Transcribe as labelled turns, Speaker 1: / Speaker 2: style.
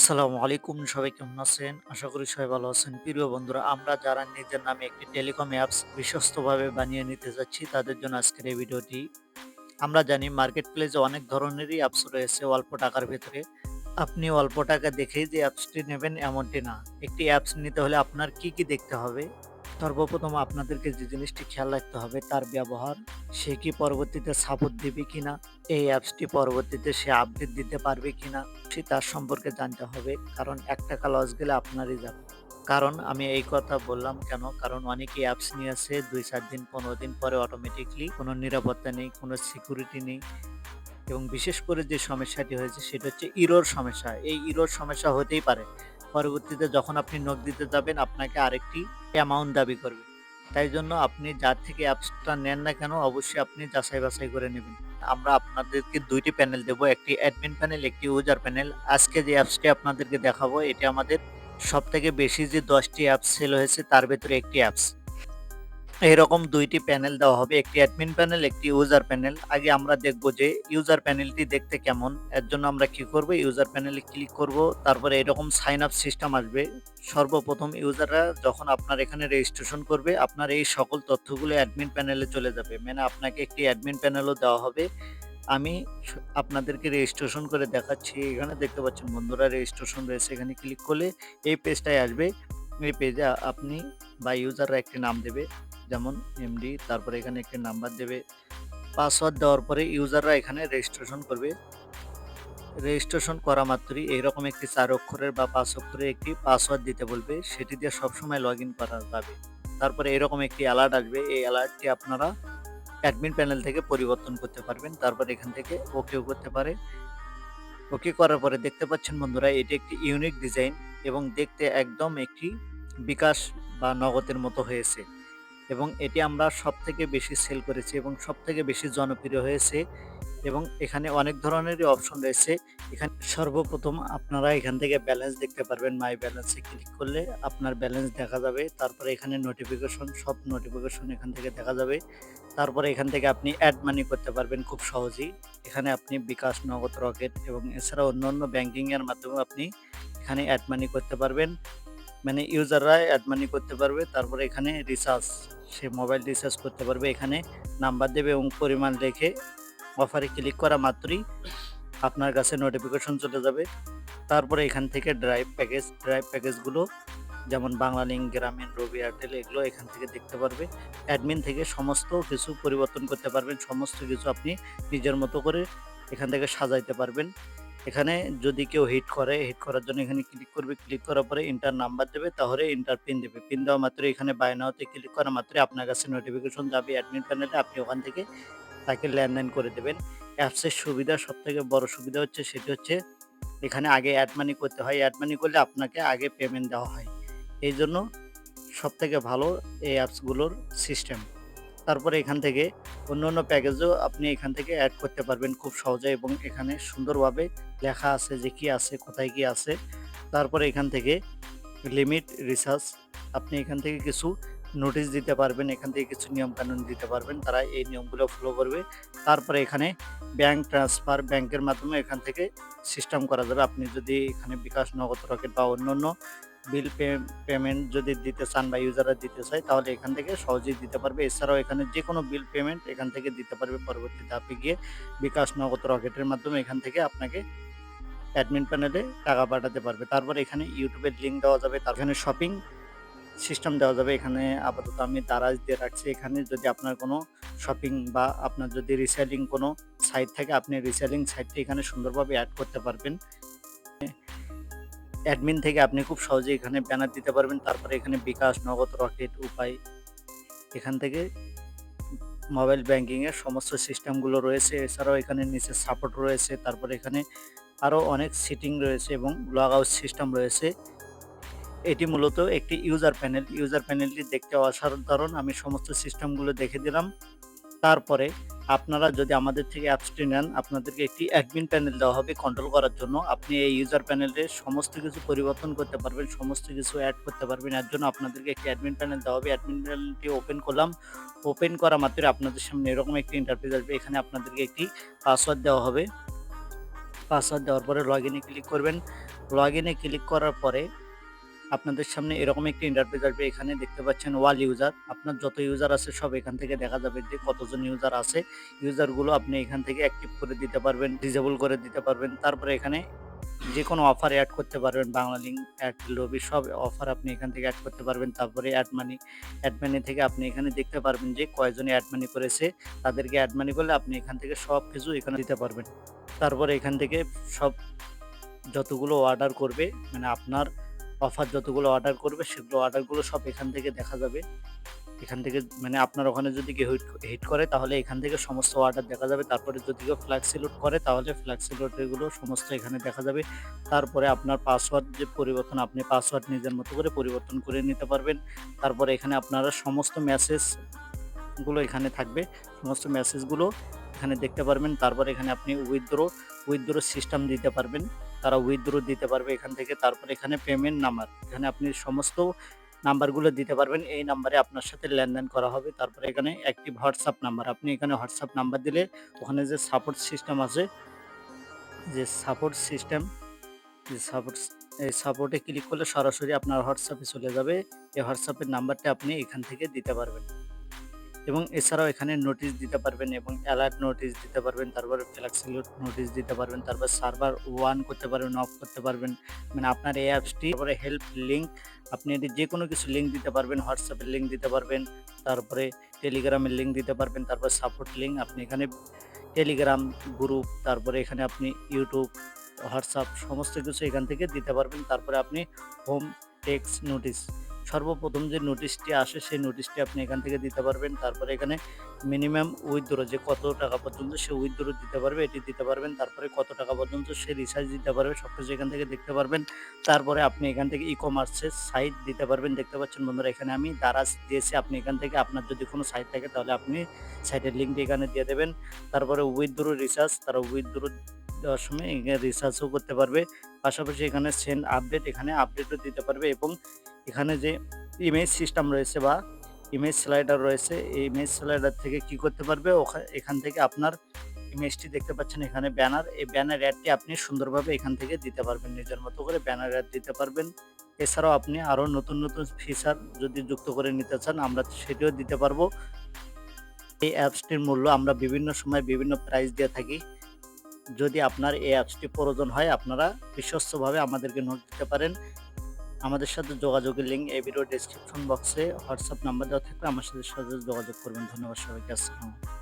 Speaker 1: আসসালামু আলাইকুম। সবাই কেমন আছেন? আশা করি সবাই ভালো আছেন। প্রিয় বন্ধুরা, আমরা যারা নিজের নামে একটি টেলিকম অ্যাপস বিশ্বস্তভাবে বানিয়ে নিতে যাচ্ছি, তাদের জন্য আজকের এই ভিডিওটি। আমরা জানি মার্কেট প্লেসে অনেক ধরনেরই অ্যাপস রয়েছে অল্প টাকার ভেতরে। আপনি অল্প টাকা দেখেই যে অ্যাপসটি নেবেন এমনটি না। একটি অ্যাপস নিতে হলে আপনার কি দেখতে হবে? সর্বপ্রথম আপনাদেরকে যে জিনিসটি খেয়াল রাখতে হবে তার ব্যবহার। সে কি পরবর্তীতে সাপোর্ট দিবে কিনা? এই অ্যাপসটি পরবর্তীতে সে আপডেট দিতে পারবে কিনা? তার সম্পর্কে জানতে হবে। কারণ ৳১ লস গেলে আপনারই যাবে। কারণ আমি এই কথা বললাম কেন? কারণ অনেকেই অ্যাপস নিয়েছে ২-৪ দিন ১৫ দিন পরে অটোমেটিক্যালি কোনো নিরাপত্তা নেই, কোনো সিকিউরিটি নেই। এবং বিশেষ করে যে সমস্যাটি হয়েছে সেটা হচ্ছে ইরোর সমস্যা। এই ইরোর সমস্যা হতেই পারে। পরবর্তীতে যখন আপনি নক দিতে যাবেন আপনাকে আরেকটি অ্যামাউন্ট দাবি করবে। তাই জন্য আপনি যার থেকে অ্যাপসটা নেন না কেন অবশ্যই আপনি যাচাই বাছাই করে নেবেন। আমরা আপনাদেরকে ২ টি প্যানেল দেবো। একটি অ্যাডমিন প্যানেল, একটি ইউজার প্যানেল। আজকে যে অ্যাপসটি আপনাদেরকে দেখাবো এটি আমাদের সবথেকে বেশি যে ১০ টি অ্যাপস সেল হয়েছে তার ভেতরে একটি অ্যাপস। এরকম ২ টি প্যানেল দেওয়া হবে। একটি অ্যাডমিন প্যানেল, একটি ইউজার প্যানেল। আগে আমরা দেখব যে ইউজার প্যানেলটি দেখতে কেমন? এর জন্য আমরা কি করব? ইউজার প্যানেলে ক্লিক করব। তারপরে এরকম সাইন আপ সিস্টেম আসবে। সর্বপ্রথম ইউজাররা যখন আপনার এখানে রেজিস্ট্রেশন করবে, আপনার এই সকল তথ্যগুলো অ্যাডমিন প্যানেলে চলে যাবে। মানে আপনাকে একটি অ্যাডমিন প্যানেলও দেওয়া হবে। আমি স আপনাদেরকে রেজিস্ট্রেশন করে দেখাচ্ছি। এখানে দেখতে পাচ্ছেন বন্ধুরা রেজিস্ট্রেশন রয়েছে। এখানে ক্লিক করলে এই পেজটায় আসবে। এই পেজে আপনি বা ইউজাররা একটি নাম দেবে। যেমন এমডি, তারপরে এখানে একটি নাম্বার দেবে। পাসওয়ার্ড দেওয়ার পরে ইউজাররা এখানে রেজিস্ট্রেশন করবে। রেজিস্ট্রেশন করা মাত্রই এইরকম একটি ৪ অক্ষরের বা ৫ অক্ষরের একটি পাসওয়ার্ড দিতে বলবে। সেটি দিয়ে সবসময় লগইন করা যাবে। তারপরে এরকম একটি অ্যালার্ট আসবে। এই অ্যালার্টটি আপনারা অ্যাডমিন প্যানেল থেকে পরিবর্তন করতে পারবেন। তারপরে এখান থেকে ওকেও করতে পারে। ওকে করার পরে দেখতে পাচ্ছেন বন্ধুরা এটি একটি ইউনিক ডিজাইন এবং দেখতে একদম একটি বিকাশ বা নগদের মতো হয়েছে। এবং এটি আমরা সবথেকে বেশি সেল করেছি এবং সবথেকে বেশি জনপ্রিয় হয়েছে এবং এখানে অনেক ধরনেরই অপশন রয়েছে। এখানে সর্বপ্রথম আপনারা এখান থেকে ব্যালেন্স দেখতে পারবেন। মাই ব্যালেন্সে ক্লিক করলে আপনার ব্যালেন্স দেখা যাবে। তারপরে এখানে নোটিফিকেশন, সব নোটিফিকেশন এখান থেকে দেখা যাবে। তারপরে এখান থেকে আপনি অ্যাড মানি করতে পারবেন খুব সহজেই। এখানে আপনি বিকাশ, নগদ, রকেট এবং এছাড়াও অন্যান্য ব্যাংকিং এর মাধ্যমেও আপনি এখানে অ্যাড মানি করতে পারবেন। মানে ইউজাররা অ্যাড মানি করতে পারবে। তারপরে এখানে রিচার্জ, সে মোবাইল রিচার্জ করতে পারবে। এখানে নাম্বার দেবে এবং পরিমাণ রেখে অফারে ক্লিক করা মাত্রই আপনার কাছে নোটিফিকেশন চলে যাবে। তারপরে এখান থেকে ড্রাইভ প্যাকেজগুলো যেমন বাংলালিংক, গ্রামীণ, রবি, এয়ারটেল এগুলো এখান থেকে দেখতে পারবে। অ্যাডমিন থেকে সমস্ত কিছু পরিবর্তন করতে পারবেন। সমস্ত কিছু আপনি নিজের মতো করে এখান থেকে সাজাইতে পারবেন। এখানে যদি কেউ হিট করে, হিট করার জন্য এখানে ক্লিক করবে। ক্লিক করার পরে এন্টার নাম্বার দেবে, তাহলে এন্টার পিন দেবে। পিন দেওয়া মাত্রই এখানে বাই নাওতে ক্লিক করা মাত্রই আপনার কাছে নোটিফিকেশন যাবে অ্যাডমিন প্যানেলে। আপনি ওখান থেকে তাকে লেনদেন করে দেবেন। অ্যাপসের সুবিধা, সবথেকে বড় সুবিধা হচ্ছে সেটি হচ্ছে এখানে আগে অ্যাড মানি করতে হয়। অ্যাড মানি করলে আপনাকে আগে পেমেন্ট দেওয়া হয়। এইজন্য সবথেকে ভালো এই অ্যাপসগুলোর সিস্টেম। তারপরে এখান থেকে অন্যান্য প্যাকেজও আপনি এখান থেকে এড করতে পারবেন খুব সহজে এবং এখানে সুন্দরভাবে লেখা আছে যে কি আছে, কোথায় কি আছে। তারপরে এখান থেকে লিমিট রিসার্চ আপনি এখান থেকে কিছু নোটিশ দিতে পারবেন, এখান থেকে কিছু নিয়মকানুন দিতে পারবেন। তারা এই নিয়মগুলো ফলো করবে। তারপরে এখানে ব্যাংক ট্রান্সফার, ব্যাংকের মাধ্যমে এখান থেকে সিস্টেম করা যাবে। আপনি যদি এখানে বিকাশ, নগদ, রকেট বা অন্যান্য বিল পেমেন্ট যদি দিতে চান বা ইউজাররা দিতে চায় তাহলে এখান থেকে সহজেই দিতে পারবে। এছাড়াও এখানে যেকোনো বিল পেমেন্ট এখান থেকে দিতে পারবে। পরবর্তী ধাপে গিয়ে বিকাশ, নগদ, রকেটের মাধ্যমে এখান থেকে আপনাকে অ্যাডমিন প্যানেলে টাকা পাঠাতে পারবে। তারপরে এখানে ইউটিউবের লিঙ্ক দেওয়া যাবে। তার এখানে শপিং সিস্টেম দেওয়া যাবে। এখানে আপাতত আমি দারাজ দিয়ে রাখছি। এখানে যদি আপনার কোনো শপিং বা আপনার যদি রিসেলিং কোনো সাইট থাকে আপনি রিসেলিং সাইটটি এখানে সুন্দরভাবে এড করতে পারবেন। অ্যাডমিন থেকে আপনি খুব সহজেই এখানে ব্যানার দিতে পারবেন। তারপরে এখানে বিকাশ, নগদ, রকেট, উপায় এখান থেকে মোবাইল ব্যাংকিং এর সমস্ত সিস্টেমগুলো রয়েছে। এছাড়াও এখানে নিচে সাপোর্ট রয়েছে। তারপরে এখানে আরও অনেক সেটিং রয়েছে এবং লগ আউট সিস্টেম রয়েছে। এটি মূলত একটি ইউজার প্যানেল। ইউজার প্যানেলটি দেখতে অসাধারণ। আমি সমস্ত সিস্টেমগুলো দেখে দিলাম। তারপরে আপনারা যদি আমাদের থেকে অ্যাপসটি নেন, আপনাদেরকে একটি অ্যাডমিন প্যানেল দেওয়া হবে কন্ট্রোল করার জন্য। আপনি এই ইউজার প্যানেলে সমস্ত কিছু পরিবর্তন করতে পারবেন, সমস্ত কিছু এড করতে পারবেন। এর জন্য আপনাদেরকে একটি অ্যাডমিন প্যানেল দেওয়া হবে। অ্যাডমিন প্যানেলটি ওপেন করলাম। ওপেন করা মাত্রই আপনাদের সামনে এরকম একটি ইন্টারফেস আসবে। এখানে আপনাদেরকে একটি পাসওয়ার্ড দেওয়া হবে। পাসওয়ার্ড দেওয়ার পরে লগইনে ক্লিক করবেন। লগইনে ক্লিক করার পরে আপনাদের সামনে এরকম একটি ইন্টারফেস আসবে। এখানে দেখতে পাচ্ছেন অল ইউজার। আপনার যত ইউজার আছে সব এখান থেকে দেখা যাবে যে কতজন ইউজার আছে। ইউজারগুলো আপনি এখান থেকে অ্যাক্টিভ করে দিতে পারবেন, ডিসেবল করে দিতে পারবেন। তারপরে এখানে যেকোনো অফার এড করতে পারবেন। বাংলালিংক, এয়ারটেল, রবি সব অফার আপনি এখান থেকে এড করতে পারবেন। তারপরে এড মানি থেকে আপনি এখানে দেখতে পারবেন যে কয়জনে এড মানি করেছে। তাদেরকে এড মানি করলে আপনি এখান থেকে সবকিছু এখানে দিতে পারবেন। তারপরে এখান থেকে সব যতগুলো অর্ডার করবে, মানে আপনার অফার যতগুলো অর্ডার করবে সেগুলো অর্ডারগুলো সব এখান থেকে দেখা যাবে। এখান থেকে মানে আপনার ওখানে যদি কেউ হিট করে তাহলে এখান থেকে সমস্ত অর্ডার দেখা যাবে। তারপরে যদি কেউ ফ্ল্যাক্সি লোড করে তাহলে ফ্ল্যাক্সি লোড এগুলো সমস্ত এখানে দেখা যাবে। তারপরে আপনার পাসওয়ার্ড যে পরিবর্তন, আপনি পাসওয়ার্ড নিজের মতো করে পরিবর্তন করে নিতে পারবেন। তারপরে এখানে আপনারা সমস্ত মেসেজগুলো এখানে থাকবে। সমস্ত মেসেজগুলো এখানে দেখতে পারবেন। তারপরে এখানে আপনি উইথড্র সিস্টেম দিতে পারবেন। তারা উইথড্র দিতে পারবে এখান থেকে। তারপরে এখানে পেমেন্ট নাম্বার, এখানে আপনি সমস্ত নাম্বারগুলো দিতে পারবেন। এই নাম্বারে আপনার সাথে লেনদেন করা হবে। তারপরে এখানে অ্যাক্টিভ হোয়াটসঅ্যাপ নাম্বার, আপনি এখানে হোয়াটসঅ্যাপ নাম্বার দিলে ওখানে যে সাপোর্ট সিস্টেম আছে, যে সাপোর্ট সিস্টেম যে সাপোর্ট এই সাপোর্টে ক্লিক করলে সরাসরি আপনার হোয়াটসঅ্যাপে চলে যাবে। এই হোয়াটসঅ্যাপের নাম্বারটা আপনি এখান থেকে দিতে পারবেন। এবং এছাড়াও এখানে নোটিশ দিতে পারবেন এবং অ্যালার্ট নোটিশ দিতে পারবেন। তারপরে ফ্লেক্সিলোড নোটিশ দিতে পারবেন। তারপর সার্ভার অন করতে পারবেন, অফ করতে পারবেন। মানে আপনার এই অ্যাপসটি, তারপরে হেল্প লিঙ্ক, আপনি এটি যেকোনো কিছু লিঙ্ক দিতে পারবেন। হোয়াটসঅ্যাপের লিঙ্ক দিতে পারবেন, তারপরে টেলিগ্রামের লিঙ্ক দিতে পারবেন, তারপর সাপোর্ট লিঙ্ক আপনি এখানে টেলিগ্রাম গ্রুপ, তারপরে এখানে আপনি ইউটিউব, হোয়াটসঅ্যাপ সমস্ত কিছু এখান থেকে দিতে পারবেন। তারপরে আপনি হোম টেক্সট নোটিশ, সর্বপ্রথম যে নোটিশটি আসে সেই নোটিশটি আপনি এখান থেকে দিতে পারবেন। তারপরে এখানে মিনিমাম উইথড্র, যে কত টাকা পর্যন্ত সে উইথড্র দিতে পারবে এটি দিতে পারবেন। তারপরে কত টাকা পর্যন্ত সে রিচার্জ দিতে পারবে সবকিছু এখান থেকে দেখতে পারবেন। তারপরে আপনি এখান থেকে ই-কমার্সের সাইট দিতে পারবেন। দেখতে পাচ্ছেন বন্ধুরা, এখানে আমি দারাজ দিয়েছি। আপনি এখান থেকে আপনার যদি কোনো সাইট থাকে তাহলে আপনি সাইটের লিঙ্কটি এখানে দিয়ে দেবেন। তারপরে উইথড্র রিচার্জ, তারা উইথড্র দেওয়ার সময় এখানে রিচার্জও করতে পারবে। পাশাপাশি এখানে সেন্ড আপডেট, এখানে আপডেটও দিতে পারবে। এবং এখানে যে ইমেজ সিস্টেম রয়েছে বা ইমেজ স্লাইডার রয়েছে, এই ইমেজ স্লাইডার থেকে কি করতে পারবে, এখান থেকে আপনার ইমেজটি দেখতে পাচ্ছেন এখানে ব্যানার, এই ব্যানার অ্যাডটি আপনি সুন্দরভাবে এখান থেকে দিতে পারবেন। নিজের মতো করে ব্যানার অ্যাড দিতে পারবেন। এছাড়াও আপনি আরও নতুন নতুন ফিচার যদি যুক্ত করে নিতে চান আমরা সেটিও দিতে পারবো। এই অ্যাপসটির মূল্য আমরা বিভিন্ন সময় বিভিন্ন প্রাইস দিয়ে থাকি। যদি আপনার এই অ্যাপসটি প্রয়োজন হয় আপনারা বিশ্বস্তভাবে আমাদেরকে নোট দিতে পারেন। আমাদের সাথে যোগাযোগের লিঙ্ক এই ভিডিও ডেসক্রিপশন বক্সে হোয়াটসঅ্যাপ নাম্বার দেওয়া থাকবে, আমার সাথে সরাসরি যোগাযোগ করবেন। ধন্যবাদ সবাইকে। আসসালামু আলাইকুম।